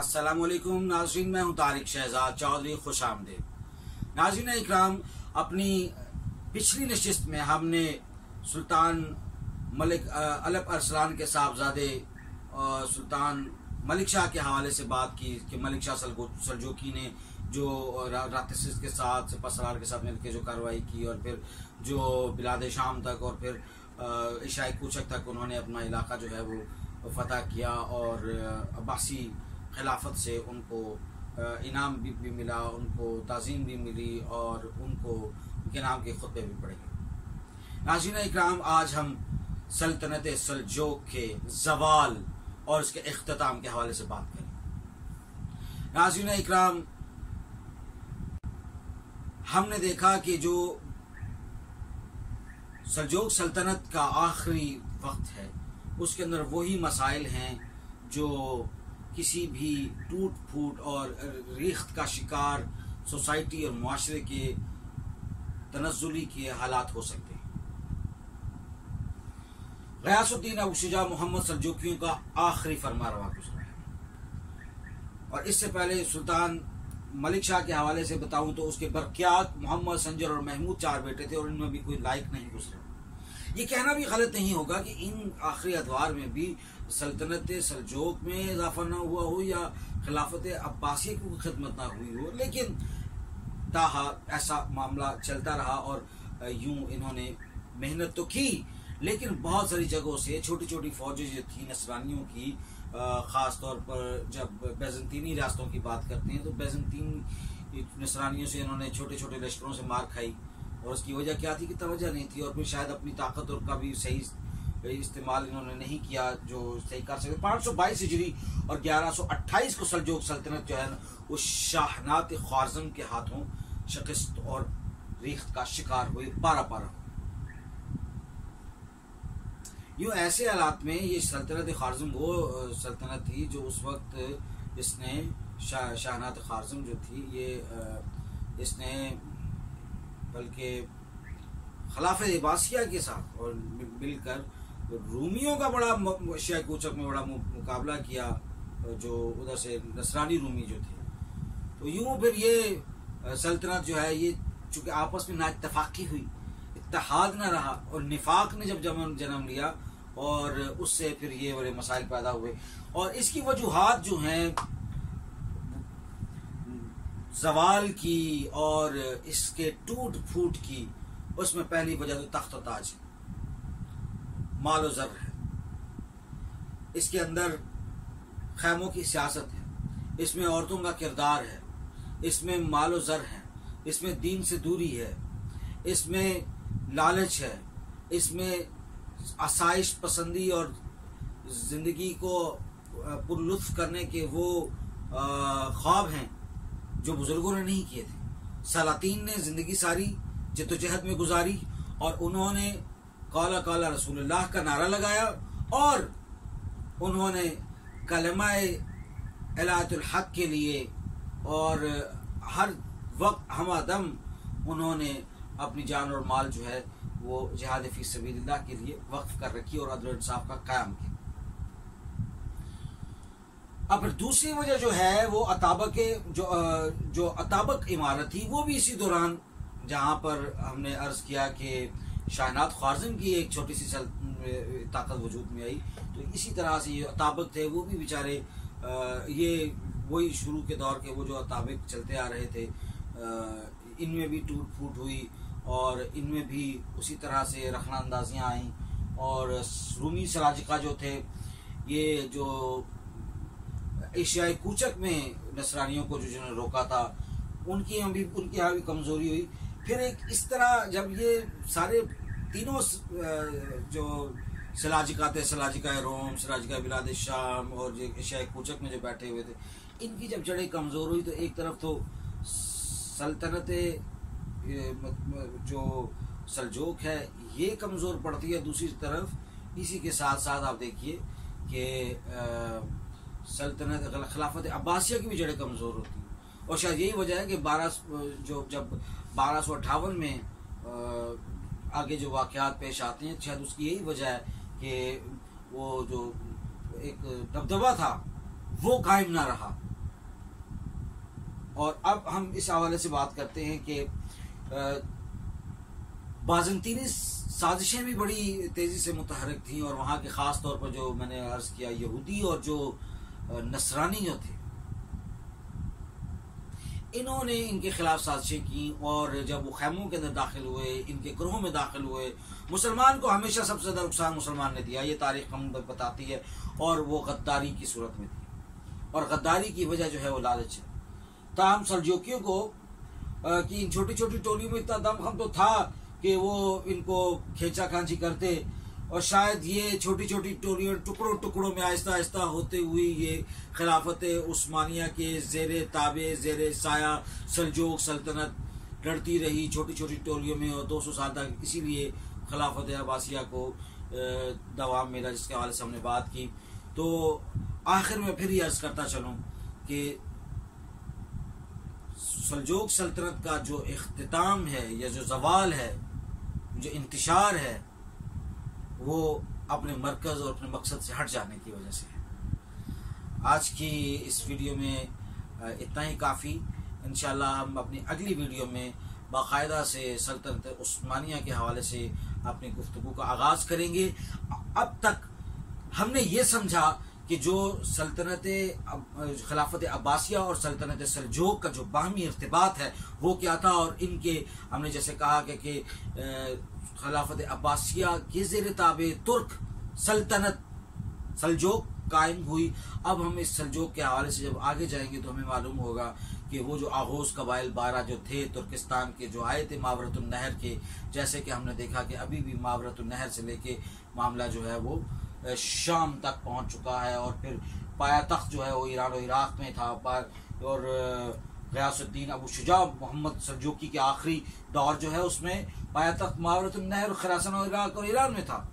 अस्सलामुअलैकुम नाज़रीन, मैं हूँ तारिक शहजाद चौधरी। खुश आमदीद नाज़रीन इकराम। अपनी पिछली नशिस्त में हमने सुल्तान मलिक अलप अरसलान के साहबजादे सुल्तान मलिक शाह के हवाले से बात की कि मलिक शाह सल्जूकी ने जो रातसिस के साथ सिपहसालार के साथ मिलकर जो कार्रवाई की और फिर जो बिलाद शाम तक और फिर एशियाई कूचक तक उन्होंने अपना इलाका जो है वो फतह किया और अब्बासी खिलाफत से उनको इनाम भी मिला, उनको ताज़ीम भी मिली और उनको उनके नाम के खुतबे भी पढ़े गए। नाज़रीन इकराम, आज हम सल्तनत सल्जूक के ज़वाल और इसके इख्तिताम के हवाले से बात करें। नाज़रीन इकराम, हमने देखा कि जो सल्जूक सल्तनत का आखिरी वक्त है उसके अंदर वही मसाइल हैं जो किसी भी टूट फूट और रेख्त का शिकार सोसाइटी और मुआशरे के तनज़्ज़ुली के हालात हो सकते हैं। गयासुद्दीन अबू शुजा मोहम्मद सल्जूकियों का आखिरी फरमारवा गुज़रा है। और इससे पहले सुल्तान मलिक शाह के हवाले से बताऊं तो उसके बरक़ियात मोहम्मद, संजर और महमूद 4 बेटे थे और इनमें भी कोई लायक नहीं गुजरा। ये कहना भी गलत नहीं होगा कि इन आखिरी अदवार में भी सल्तनत सल्जूक में इजाफा ना हुआ हो या खिलाफत अब्बासिया की खिदमत ना हुई हो, लेकिन ताहा ऐसा मामला चलता रहा और यूं इन्होंने मेहनत तो की, लेकिन बहुत सारी जगहों से छोटी छोटी फौजें जो थी नसरानियों की, ख़ास तौर पर जब बैजंतीनी रियासतों की बात करते हैं तो बैजंतीन नसरानियों से इन्होंने छोटे छोटे लश्करों से मार खाई और उसकी वजह क्या थी कि तवज्जो नहीं थी और फिर शायद अपनी ताकत और का भी सही इस्तेमाल इन्होंने नहीं किया जो सही कर सके। 522 हिजरी और 1128 को सल्जूक सल्तनत जो है वो शाहनात ख्वारज़म के हाथों शिकस्त और रेख्त का शिकार हुई। 12 यूँ ऐसे हालात में ये सल्तनत ख्वारज़म वो सल्तनत थी जो उस वक्त इसने शाहनात ख्वारज़म जो थी ये इसने बल्कि खिलाफत अब्बासिया के साथ और मिलकर रूमियों का बड़ा एशियाई कूचक में बड़ा मुकाबला किया, जो उधर से नसरानी रूमी जो थे। तो यूँ फिर ये सल्तनत जो है ये चूँकि आपस में नाइत्तफाकी हुई, इत्तेहाद न रहा और निफाक ने जब जन्म लिया और उससे फिर ये बड़े मसाइल पैदा हुए। और इसकी वजूहात जो हैं ज़वाल की और इसके टूट फूट की, उसमें पहली वजह तो तख्त और ताज है, माल और ज़र है, इसके अंदर खैमों की सियासत है, इसमें औरतों का किरदार है, इसमें माल और ज़र है, इसमें दीन से दूरी है, इसमें लालच है, इसमें आसाइश पसंदी और ज़िंदगी को पुरलुत्फ़ करने के वो ख्वाब हैं जो बुजुर्गों ने नहीं किए थे। सलातीन ने ज़िंदगी सारी जद्दोजहद में गुजारी और उन्होंने काला काला रसूलुल्लाह का नारा लगाया और उन्होंने कलमाए इलायतुल हक के लिए और हर वक्त हमादम उन्होंने अपनी जान और माल जो है वो जिहाद फी सबीलिल्लाह के लिए वक्फ कर रखी और अदल इंसाफ का कायम किया। अब दूसरी वजह जो है वो अताबक जो अताबक इमारत थी वो भी इसी दौरान, जहाँ पर हमने अर्ज़ किया कि शाहनात ख्वारज़म की एक छोटी सी ताकत वजूद में आई, तो इसी तरह से ये अताबक थे वो भी बेचारे ये वही शुरू के दौर के वो जो अताबक चलते आ रहे थे, इनमें भी टूट फूट हुई और इनमें भी उसी तरह से रखना अंदाजियाँ आईं और रूमी सलाजिका जो थे, ये जो एशियाई कूचक में नसरानियों को जो जिन्होंने रोका था उनकी यहाँ भी कमज़ोरी हुई। फिर एक इस तरह जब ये सारे तीनों जो सलाजिका थे, सलाजिका रोम, सलाजिका बिलाद शाम और जो एशियाई कूचक में जो बैठे हुए थे, इनकी जब जड़ें कमज़ोर हुई तो एक तरफ तो सल्तनत जो सल्जूक है ये कमज़ोर पड़ती है, दूसरी तरफ इसी के साथ साथ आप देखिए कि सल्तनत खिलाफत अब्बासिया की भी जड़ें कमज़ोर होती हैं। और शायद यही वजह है कि जब 1258 में आगे जो वाक़यात पेश आते हैं, शायद उसकी यही वजह है कि वो जो एक दबदबा था वो कायम ना रहा और अब हम इस हवाले से बात करते हैं कि बाज़ंतीनी साजिशें भी बड़ी तेज़ी से मुतहरक थीं, और वहाँ के ख़ास तौर पर जो मैंने अर्ज़ किया यहूदी और जो नसरानी जो थे, इन्होंने इनके ख़िलाफ़ साजिशें की। और जब वो खैमों के अंदर दाखिल हुए, इनके ग्रोह में दाखिल हुए, मुसलमान को हमेशा सबसे ज़्यादा नुकसान मुसलमान ने दिया, ये तारीख़ हम बताती है। और वो गद्दारी की सूरत में थी, और गद्दारी की वजह जो है वो लालच है। ताहम सल्जूकियों को कि इन छोटी छोटी टोलियों में इतना दमखम तो था कि वो इनको खींचा खांची करते, और शायद ये छोटी छोटी टोलियां टुकड़ों टुकड़ों में आहिस्ता आहिस्ता होते हुए ये खिलाफत उस्मानिया के ज़ेरे ताबे ज़ेरे साया सल्जूक सल्तनत लड़ती रही छोटी छोटी टोलियों में, और 200 साल तक इसीलिए खिलाफत अब्बासिया को दवाम मिला, जिसके हवाले से हमने बात की। तो आखिर में फिर ये अर्ज़ करता चलूँ कि सल्जूक सल्तनत का जो इख्तिताम है या जो ज़वाल है, जो इंतशार है, वो अपने मरकज़ और अपने मकसद से हट जाने की वजह से है। आज की इस वीडियो में इतना ही काफ़ी। इंशाअल्लाह हम अपनी अगली वीडियो में बाकायदा से सल्तनत उस्मानिया के हवाले से अपनी गुफ्तगू का आगाज़ करेंगे। अब तक हमने ये समझा कि जो सल्तनत खिलाफत अब्बासिया और सल्तनत सल्जूक का जो बाहमी इर्तिबात है वो क्या था, और इनके हमने जैसे कहा कि खिलाफत अब्बासिया के ज़ेर ताबे तुर्क सल्तनत सल्जूक कायम हुई। अब हम इस सल्जूक के हवाले से जब आगे जाएंगे तो हमें मालूम होगा कि वो जो आगोज़ कबाइल 12 जो थे तुर्किस्तान के, जो आए थे मावरतुन नहर के, जैसे कि हमने देखा कि अभी भी मावरतुन नहर से लेके मामला जो है वो शाम तक पहुंच चुका है, और फिर पाया तख्त जो है वो ईरान और इराक़ में था, और गयासुद्दीन अबू शुजा मोहम्मद सल्जूकी के आखिरी दौर जो है उसमें पाया तख्त मावरतुन नहर खुरासान और इराक़ और ईरान में था।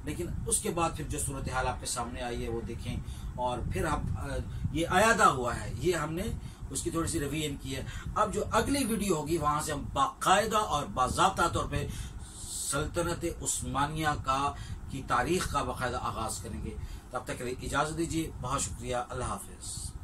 लेकिन उसके बाद फिर जो सूरत हाल आपके सामने आई है वो देखें, और फिर हम ये आयादा हुआ है, ये हमने उसकी थोड़ी सी रिवीजन की है। अब जो अगली वीडियो होगी वहाँ से हम बाकायदा और बाज़ाब्ता तौर पर सल्तनत उस्मानिया की तारीख़ का बाकायदा आगाज़ करेंगे। तब तक के लिए इजाज़त दीजिए। बहुत शुक्रिया। अल्लाह हाफ़िज़।